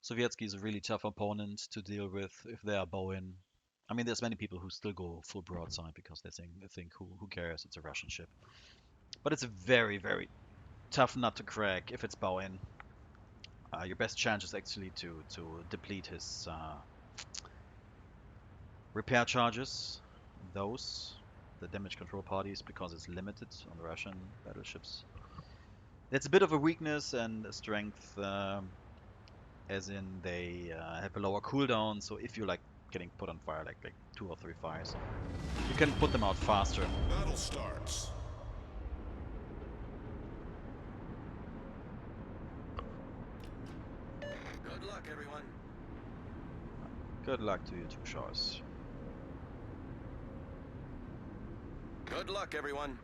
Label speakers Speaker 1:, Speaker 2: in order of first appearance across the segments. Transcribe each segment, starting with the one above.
Speaker 1: Sovietsky is a really tough opponent to deal with if they are bowing. I mean, there's many people who still go full broadside because they think who cares? It's a Russian ship. But it's a very, very tough nut to crack if it's bowing. Your best chance is actually to deplete his repair charges, those, the damage control parties, because it's limited on the Russian battleships. It's a bit of a weakness and a strength, as in they have a lower cooldown. So if you're like getting put on fire, like 2 or 3 fires, you can put them out faster.
Speaker 2: Battle starts.
Speaker 3: Good luck, everyone.
Speaker 1: Good luck to you two, Shores.
Speaker 3: Good luck, everyone.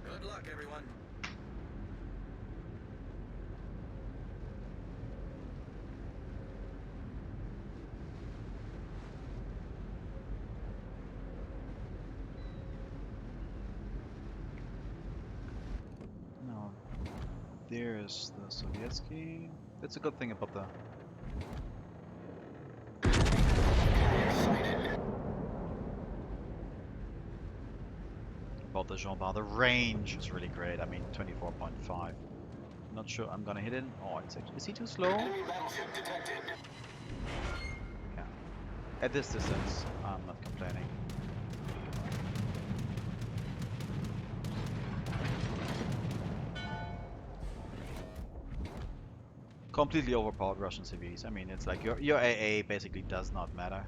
Speaker 3: Good luck, everyone.
Speaker 1: Now, there's the Sovietsky. That's a good thing about the Jean Bart. The range is really great. I mean, 24.5. Not sure I'm gonna hit it. Oh, is he too slow?
Speaker 3: Enemy battleship detected.
Speaker 1: Yeah. At this distance, I'm not complaining. Completely overpowered Russian CVs. I mean, it's like your AA basically does not matter.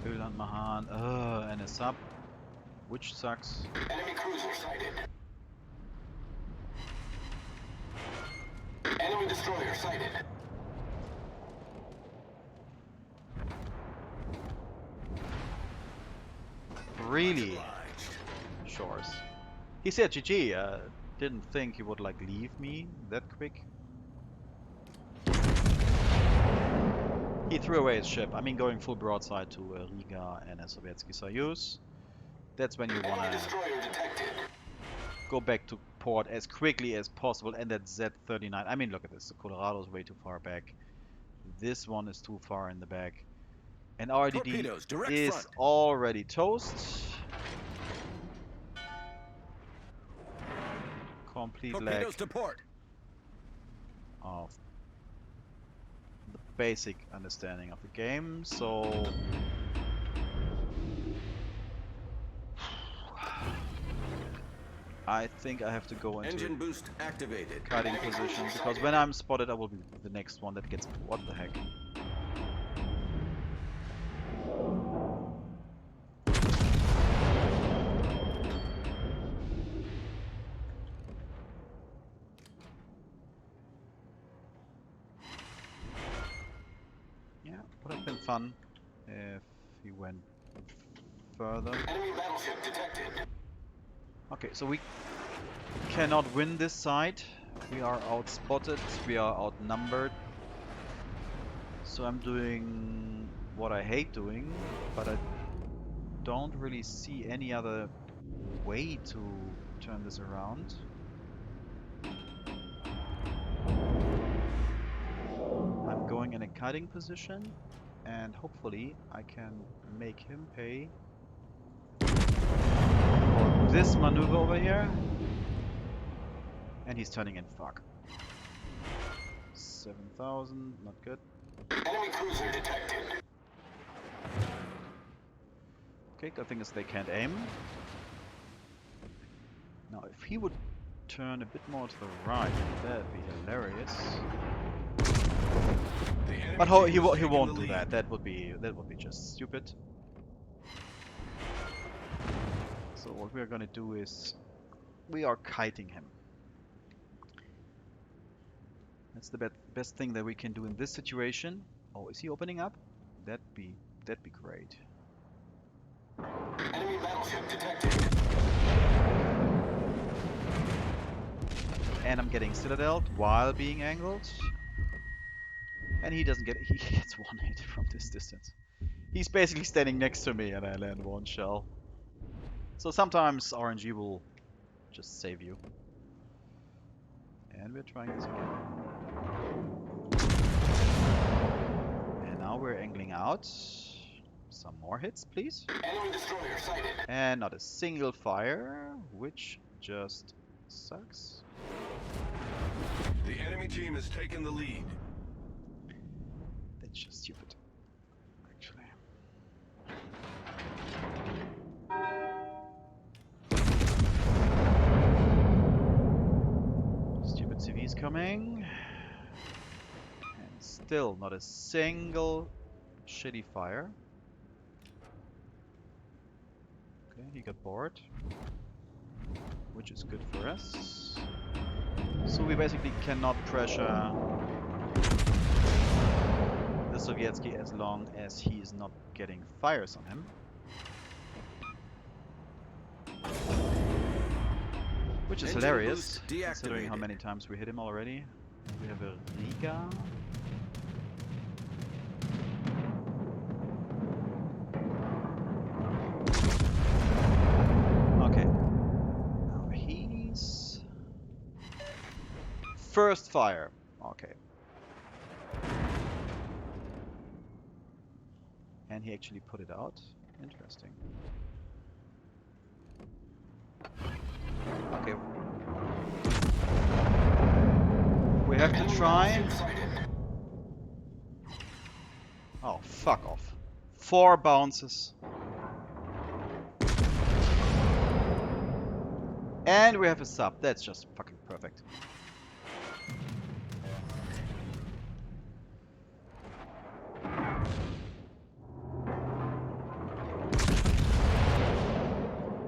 Speaker 1: Öland Mahan, and a sub, which sucks.
Speaker 3: Enemy cruiser sighted. Enemy destroyer sighted.
Speaker 1: Really?
Speaker 3: Obliged.
Speaker 1: Shores. He said GG. Didn't think he would like leave me that quick. He threw away his ship. I mean, going full broadside to Riga and a Sovietsky Soyuz. That's when you
Speaker 3: Enemy
Speaker 1: wanna
Speaker 3: destroyer detected.
Speaker 1: go back to port as quickly as possible. And that Z-39. I mean, look at this. The Colorado's way too far back. This one is too far in the back. And RDD
Speaker 3: Torpedoes, direct
Speaker 1: is
Speaker 3: front.
Speaker 1: already toast. Complete lack
Speaker 3: Torpedoes to port.
Speaker 1: of the basic understanding of the game. So I think I have to go into
Speaker 3: Engine boost activated.
Speaker 1: kiting
Speaker 3: Enemy
Speaker 1: position
Speaker 3: cruiser
Speaker 1: because
Speaker 3: sighted.
Speaker 1: when I'm spotted, I will be the next one that gets. What the heck? Yeah, would have been fun if he went further.
Speaker 3: Enemy battleship detected.
Speaker 1: Okay, so we cannot win this side. We are outspotted, we are outnumbered. So I'm doing what I hate doing, but I don't really see any other way to turn this around. I'm going in a kiting position, and hopefully I can make him pay for this maneuver over here. And he's turning in. Fuck. 7,000, not good.
Speaker 3: Enemy cruiser detected.
Speaker 1: Okay, good thing is they can't aim. Now, if he would turn a bit more to the right, that'd be hilarious. But he won't do that. That would be just stupid. So what we're gonna do is we are kiting him. That's the best thing that we can do in this situation. Oh, is he opening up? That'd be great.
Speaker 3: Enemy battleship detected.
Speaker 1: And I'm getting citadeled while being angled. And he doesn't get. He gets one hit from this distance. He's basically standing next to me, and I land one shell. So sometimes RNG will just save you. And we're trying this again. And now we're angling out. Some more hits, please.
Speaker 3: Enemy destroyer sighted.
Speaker 1: And not a single fire, which just sucks.
Speaker 3: The enemy team has taken the lead.
Speaker 1: That's just stupid, actually. Stupid CV's coming. And still not a single shitty fire. Okay, he got bored. Which is good for us. So we basically cannot pressure the Sovietsky as long as he is not getting fires on him. Which is hilarious, considering how many times we hit him already. We have a Riga. Okay. Now he's... First fire. Okay. And he actually put it out. Interesting. Okay. We have to try. Oh, fuck off. 4 bounces. And we have a sub. That's just fucking perfect.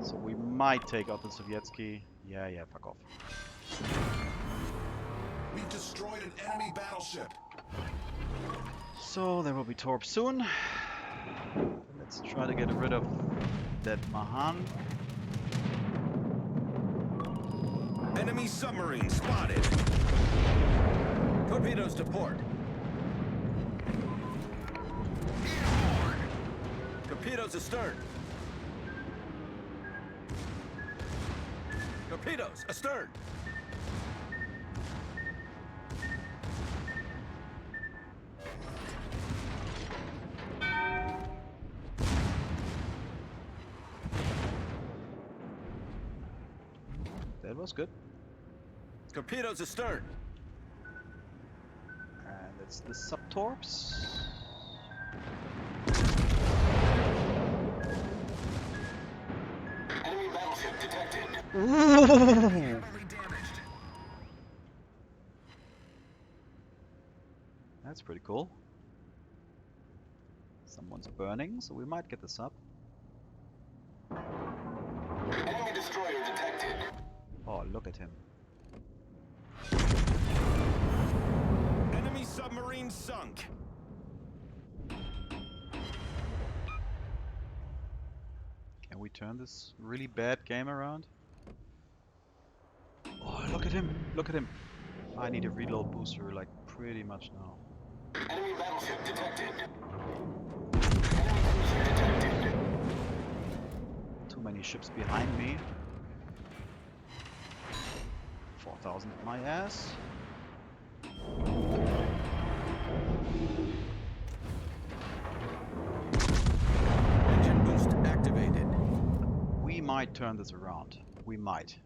Speaker 1: So we might take out the Sovietsky. Yeah, fuck off.
Speaker 3: We've destroyed an enemy battleship.
Speaker 1: So there will be torp soon. Let's try to get rid of that Mahan.
Speaker 3: Enemy submarine spotted. Torpedoes to port. Torpedoes astern. Torpedoes astern.
Speaker 1: That was good.
Speaker 3: Torpedoes astern.
Speaker 1: And it's the sub-torps.
Speaker 3: Enemy battleship detected.
Speaker 1: That's pretty cool. Someone's burning, so we might get the sub.
Speaker 3: Enemy destroyer detected.
Speaker 1: Oh, look at him.
Speaker 3: Enemy submarine sunk.
Speaker 1: Can we turn this really bad game around? Oh, look at him! Look at him! I need a reload booster, like, pretty much now.
Speaker 3: Enemy battleship detected. Enemy cruiser detected.
Speaker 1: Too many ships behind me. 4,000 my ass.
Speaker 3: Engine boost activated.
Speaker 1: We might turn this around. We might.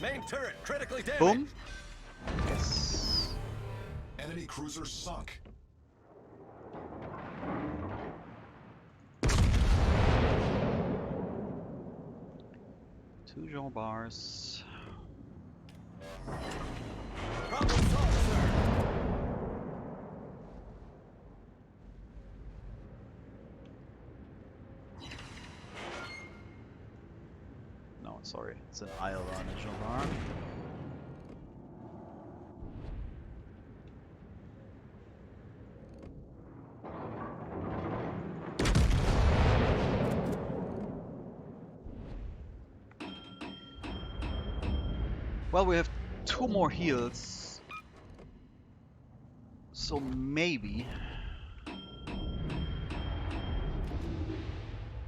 Speaker 3: Main turret critically damaged.
Speaker 1: Boom! Yes.
Speaker 3: Enemy cruiser sunk.
Speaker 1: Two Jean Bars.
Speaker 3: Problem solved, sir.
Speaker 1: Sorry, it's an Isle on a Jean Bart. Well, we have 2 more heals, so maybe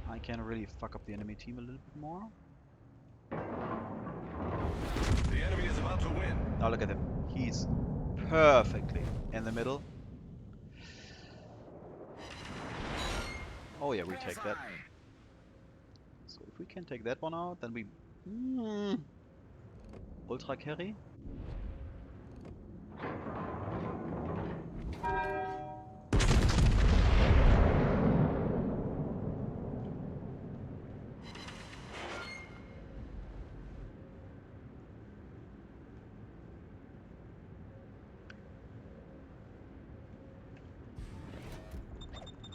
Speaker 1: I can really fuck up the enemy team a little bit more.
Speaker 3: The enemy is about to win.
Speaker 1: Now look at him. He's perfectly in the middle. Oh yeah, we take that. So if we can take that one out, then we ultra carry.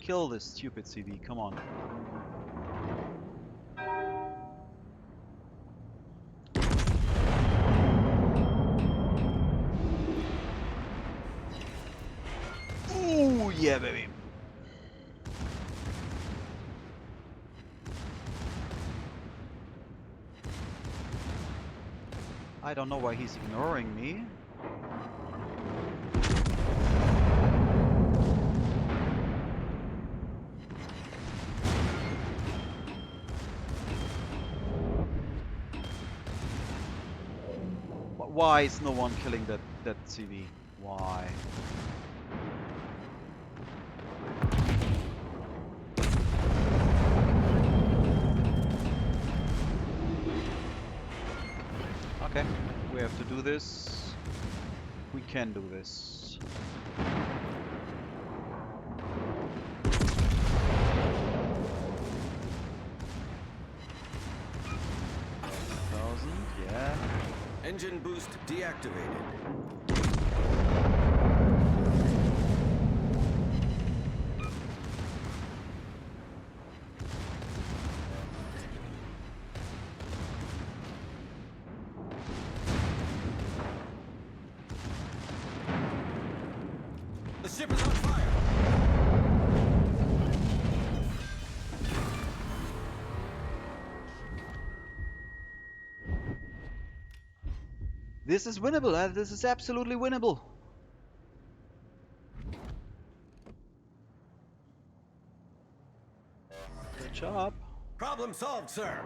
Speaker 1: Kill this stupid CV, come on. Ooh, yeah, baby. I don't know why he's ignoring me. Why is no one killing that CV? Why? Okay, we have to do this. We can do this. Yeah.
Speaker 2: Engine boost deactivated. The ship is on fire.
Speaker 1: This is winnable. This is absolutely winnable. Good job.
Speaker 2: Problem solved, sir.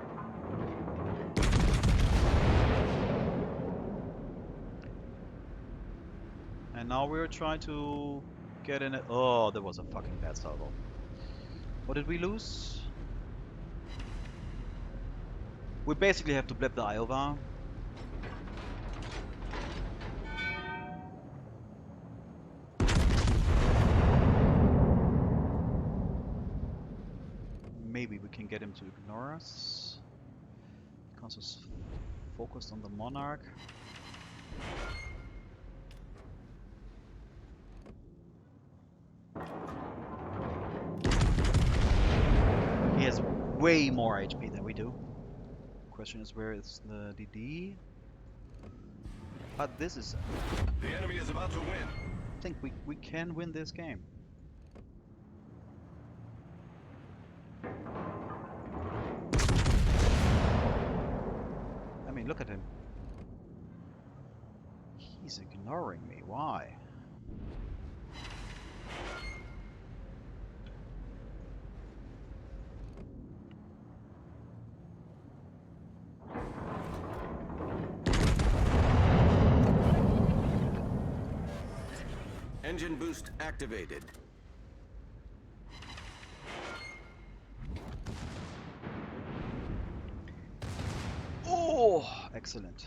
Speaker 1: And now we're trying to get in it. Oh, that was a fucking bad salvo. What did we lose? We basically have to blip the Iowa. Maybe we can get him to ignore us. Because he's focused on the Monarch. He has way more HP than we do. Question is, where is the DD? But this is...
Speaker 3: The enemy is about to win.
Speaker 1: I think we can win this game. I mean, look at him. He's ignoring me. Why?
Speaker 2: Engine boost activated.
Speaker 1: Oh, excellent.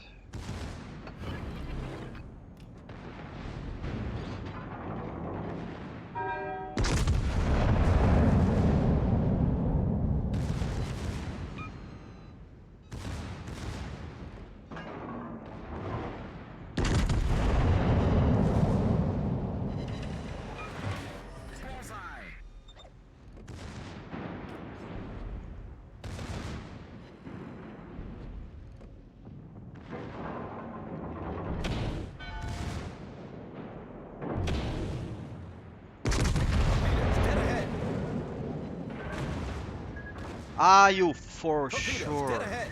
Speaker 1: Are you for
Speaker 2: Torpedoes,
Speaker 1: sure?
Speaker 2: dead ahead.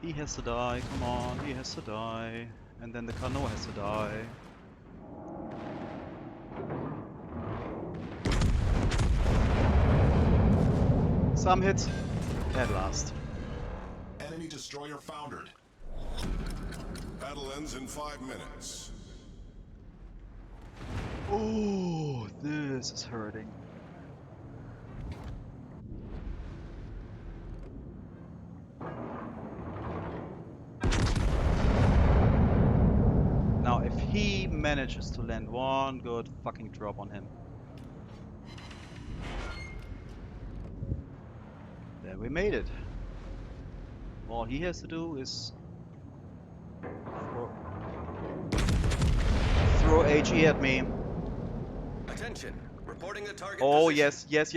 Speaker 1: He has to die, come on, he has to die. And then the canoe has to die. Some hits. At last.
Speaker 3: Enemy destroyer foundered. Battle ends in 5 minutes.
Speaker 1: Oh, this is hurting. Now, if he manages to land one good fucking drop on him. There we made it. All he has to do is throw HE at me.
Speaker 2: Attention. Reporting the target
Speaker 1: Oh
Speaker 2: position.
Speaker 1: yes.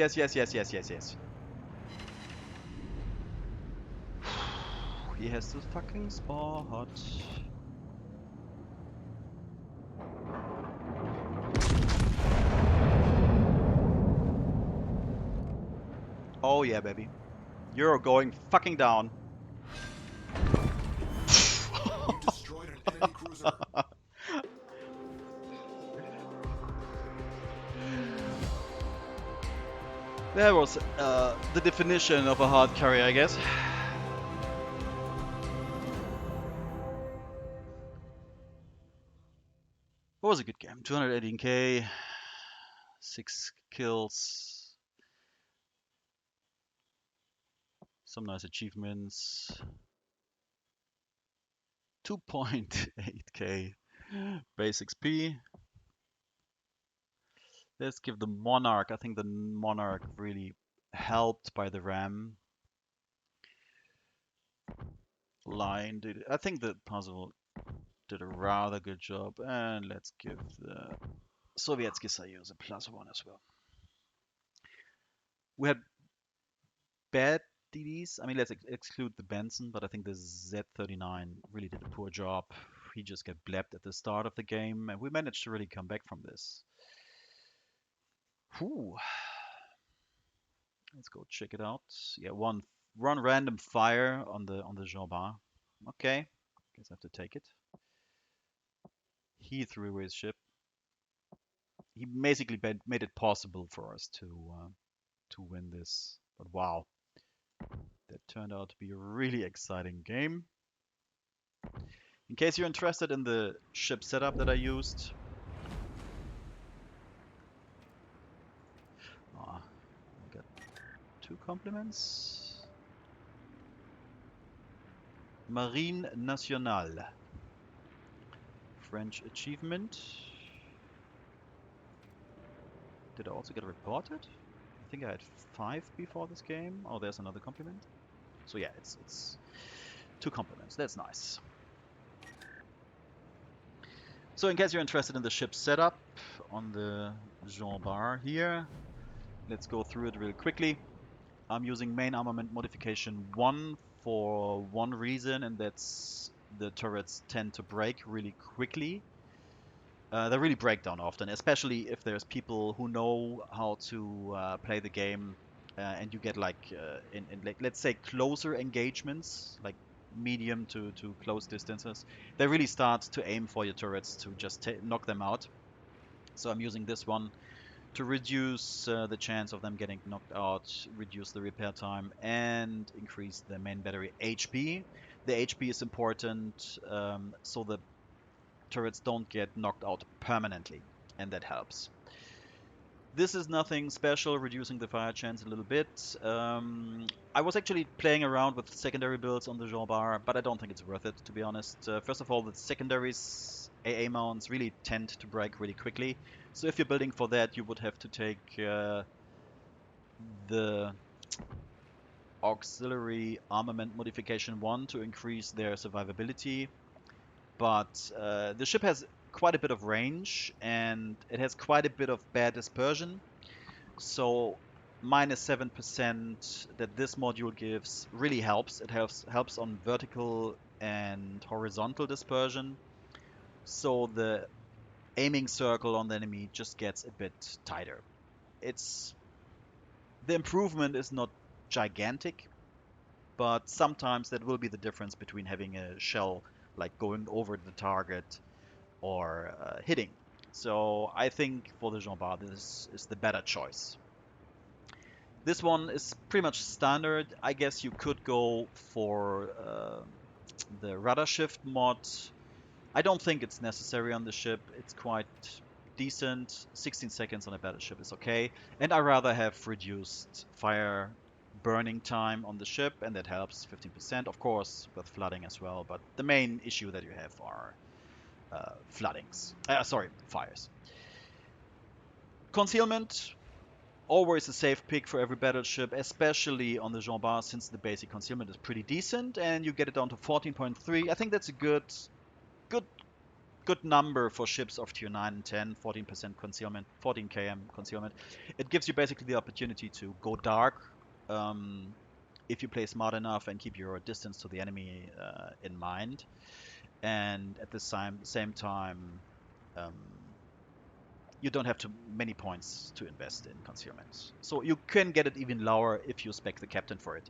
Speaker 1: He has to fucking spot. Oh yeah, baby. You're going fucking down.
Speaker 3: You destroyed an enemy cruiser.
Speaker 1: That was the definition of a hard carry, I guess. It was a good game. 218k, 6 kills, some nice achievements. 2.8k base XP. Let's give the Monarch. I think the Monarch really helped by the Ram line. I think the puzzle did a rather good job. And let's give the Sovietsky Soyuz a +1 as well. We had bad DDs. I mean, let's exclude the Benson, but I think the Z39 really did a poor job. He just got blapped at the start of the game, and we managed to really come back from this. Whew. Let's go check it out. Yeah, one random fire on the Jean Bart. Okay, guess I have to take it. He threw away his ship. He basically made it possible for us to win this. But wow, that turned out to be a really exciting game. In case you're interested in the ship setup that I used, I got 2 compliments. Marine Nationale. French achievement. Did I also get reported? I think I had 5 before this game. Oh, there's another compliment. So yeah, it's 2 compliments. That's nice. So in case you're interested in the ship setup on the Jean Bart here, let's go through it real quickly. I'm using main armament modification 1 for one reason, and that's the turrets tend to break really quickly. They really break down often, especially if there's people who know how to play the game, and you get like let's say closer engagements, like medium to close distances. They really start to aim for your turrets to just knock them out. So I'm using this one to reduce the chance of them getting knocked out, reduce the repair time, and increase the main battery HP. The HP is important, so the turrets don't get knocked out permanently, and that helps. This is nothing special, reducing the fire chance a little bit. I was actually playing around with secondary builds on the Jean Bart, but I don't think it's worth it, to be honest. First of all, the secondaries AA mounts really tend to break really quickly. So if you're building for that, you would have to take the auxiliary armament modification 1 to increase their survivability. But the ship has quite a bit of range, and it has quite a bit of bad dispersion. So -7% that this module gives really helps. It helps on vertical and horizontal dispersion. So the aiming circle on the enemy just gets a bit tighter. It's The improvement is not gigantic, but sometimes that will be the difference between having a shell like going over the target or hitting. So I think for the Jean Bart, this is the better choice. This one is pretty much standard. I guess you could go for the rudder shift mod. I don't think it's necessary on the ship. It's quite decent. 16 seconds on a battleship is okay. And I rather have reduced fire burning time on the ship, and that helps 15%, of course, with flooding as well. But the main issue that you have are floodings. Sorry, fires. Concealment, always a safe pick for every battleship, especially on the Jean Bart, since the basic concealment is pretty decent, and you get it down to 14.3. I think that's a good, good number for ships of tier 9 and 10. 14% concealment, 14 km concealment. It gives you basically the opportunity to go dark if you play smart enough and keep your distance to the enemy in mind, and at the same time. Um, you don't have too many points to invest in concealment. So you can get it even lower if you spec the captain for it,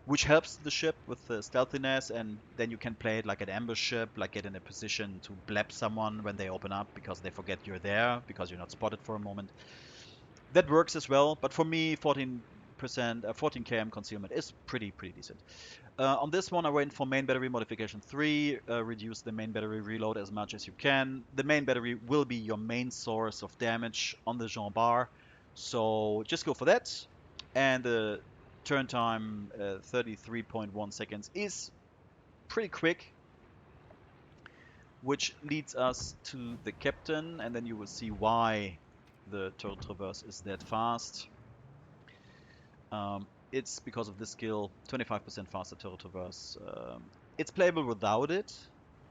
Speaker 1: which helps the ship with the stealthiness, and then you can play it like an ambush ship, like get in a position to blab someone when they open up because they forget you're there because you're not spotted for a moment. That works as well, but for me, 14 km concealment is pretty decent. On this one, I went for main battery modification 3. Reduce the main battery reload as much as you can. The main battery will be your main source of damage on the Jean Bart, so just go for that. And the turn time, 33.1 seconds, is pretty quick, which leads us to the captain, and then you will see why the turtle traverse is that fast. It's because of this skill, 25% faster turtle traverse. It's playable without it,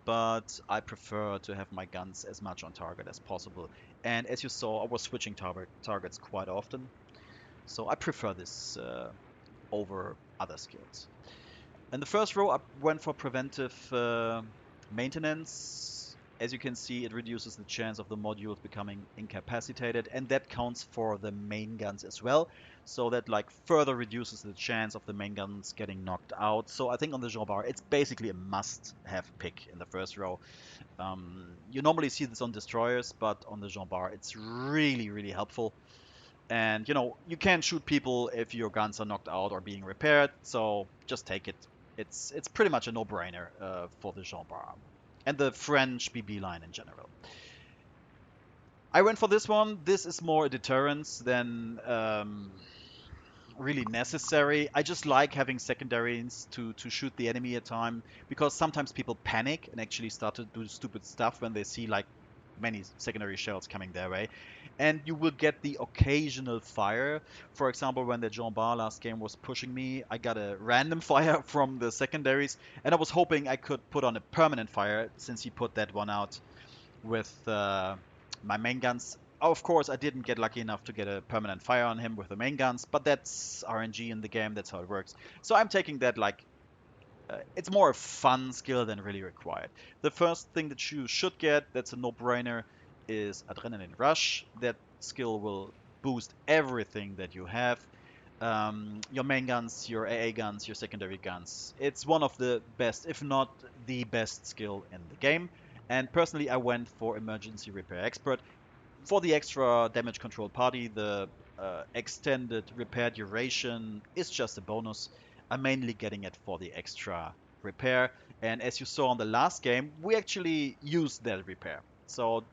Speaker 1: but I prefer to have my guns as much on target as possible. And as you saw, I was switching targets quite often, so I prefer this over other skills. In the first row, I went for preventive maintenance. As you can see, it reduces the chance of the modules becoming incapacitated, and that counts for the main guns as well. So that like further reduces the chance of the main guns getting knocked out. So I think on the Jean Bart, it's basically a must-have pick in the first row. You normally see this on destroyers, but on the Jean Bart, it's really helpful. And you can't shoot people if your guns are knocked out or being repaired, so just take it. It's pretty much a no-brainer for the Jean Bart and the French BB line in general. I went for this one. This is more a deterrence than really necessary. I just like having secondaries to shoot the enemy at time, because sometimes people panic and actually start to do stupid stuff when they see like many secondary shells coming their way, and you will get the occasional fire. For example, when the Jean Bart last game was pushing me, I got a random fire from the secondaries, and I was hoping I could put on a permanent fire since he put that one out with my main guns. Of course, I didn't get lucky enough to get a permanent fire on him with the main guns, but that's RNG in the game. That's how it works. So I'm taking that like it's more a fun skill than really required. The first thing that you should get, that's a no-brainer, is Adrenaline Rush. That skill will boost everything that you have. Your main guns, your AA guns, your secondary guns. It's one of the best, if not the best skill in the game. And personally, I went for Emergency Repair Expert. For the extra damage control party, the extended repair duration is just a bonus. I'm mainly getting it for the extra repair. And as you saw on the last game, we actually used that repair. So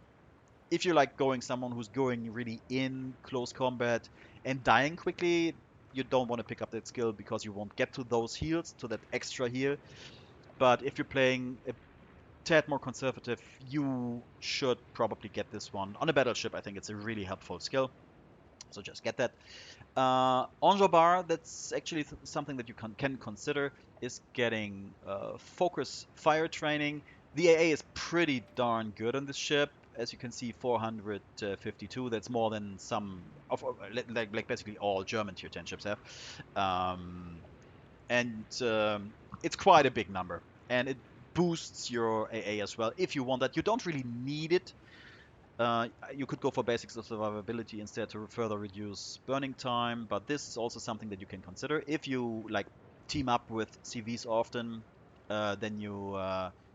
Speaker 1: if you're like someone who's going really in close combat and dying quickly, you don't want to pick up that skill because you won't get to those heals, to that extra heal. But if you're playing a tad more conservative, you should probably get this one. On a battleship, I think it's a really helpful skill. So just get that. On Jean Bart, that's actually something that you can consider, is getting focus fire training. The AA is pretty darn good on this ship. As you can see, 452. That's more than some of like basically all German tier 10 ships have. And it's quite a big number, and it boosts your AA as well if you want that. You don't really need it You could go for basics of survivability instead to further reduce burning time, but this is also something that you can consider. If you like team up with CVs often, then you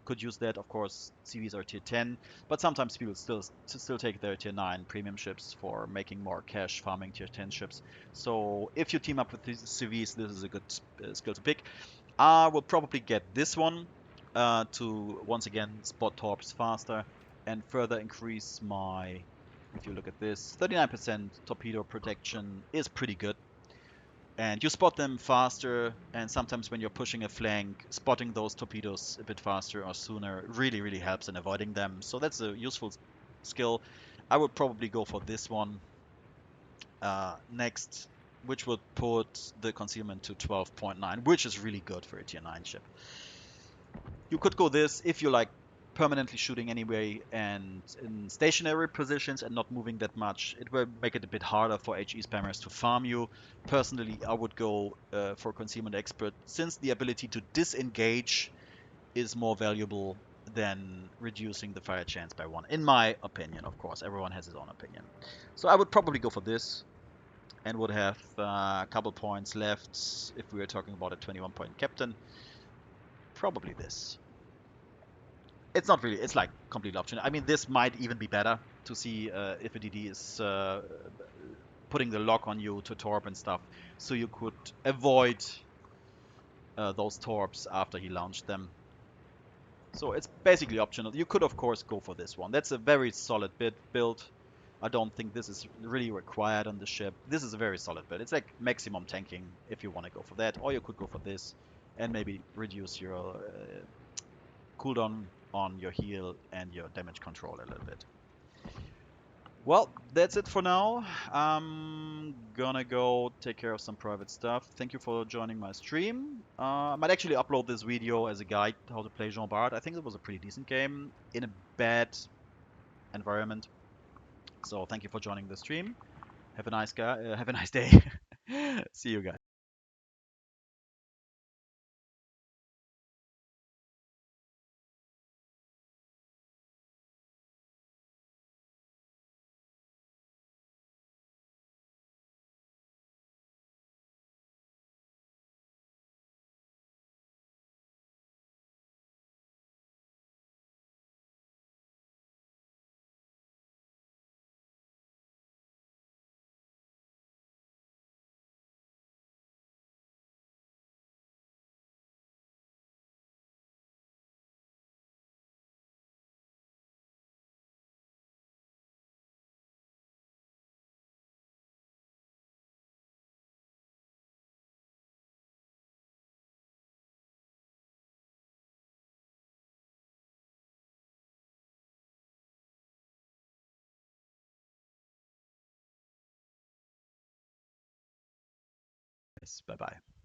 Speaker 1: could use that. Of course, CVs are tier 10, but sometimes people still take their tier 9 premium ships for making more cash farming tier 10 ships. So if you team up with these CVs, this is a good skill to pick. I will probably get this one to once again spot torps faster and further increase my, if you look at this, 39% torpedo protection is pretty good. And you spot them faster, and sometimes when you're pushing a flank, spotting those torpedoes a bit faster or sooner really, really helps in avoiding them. So that's a useful skill. I would probably go for this one next, which would put the concealment to 12.9, which is really good for a tier 9 ship. You could go this if you like permanently shooting anyway and in stationary positions and not moving that much. It will make it a bit harder for HE spammers to farm you. Personally, I would go for Concealment Expert since the ability to disengage is more valuable than reducing the fire chance by 1. In my opinion, of course. Everyone has his own opinion. So I would probably go for this and would have a couple points left if we were talking about a 21-point captain. Probably this. It's not really, it's like completely optional. I mean, this might even be better to see if a DD is putting the lock on you to torp and stuff, so you could avoid those torps after he launched them. So it's basically optional. You could, of course, go for this one. That's a very solid build. I don't think this is really required on the ship. This is a very solid build. It's like maximum tanking if you want to go for that, or you could go for this and maybe reduce your cooldown on your heal and your damage control a little bit. Well, that's it for now. I'm gonna go take care of some private stuff. Thank you for joining my stream. I might actually upload this video as a guide to how to play Jean Bart. I think it was a pretty decent game in a bad environment. So thank you for joining the stream. Have a nice have a nice day. See you guys. Bye bye.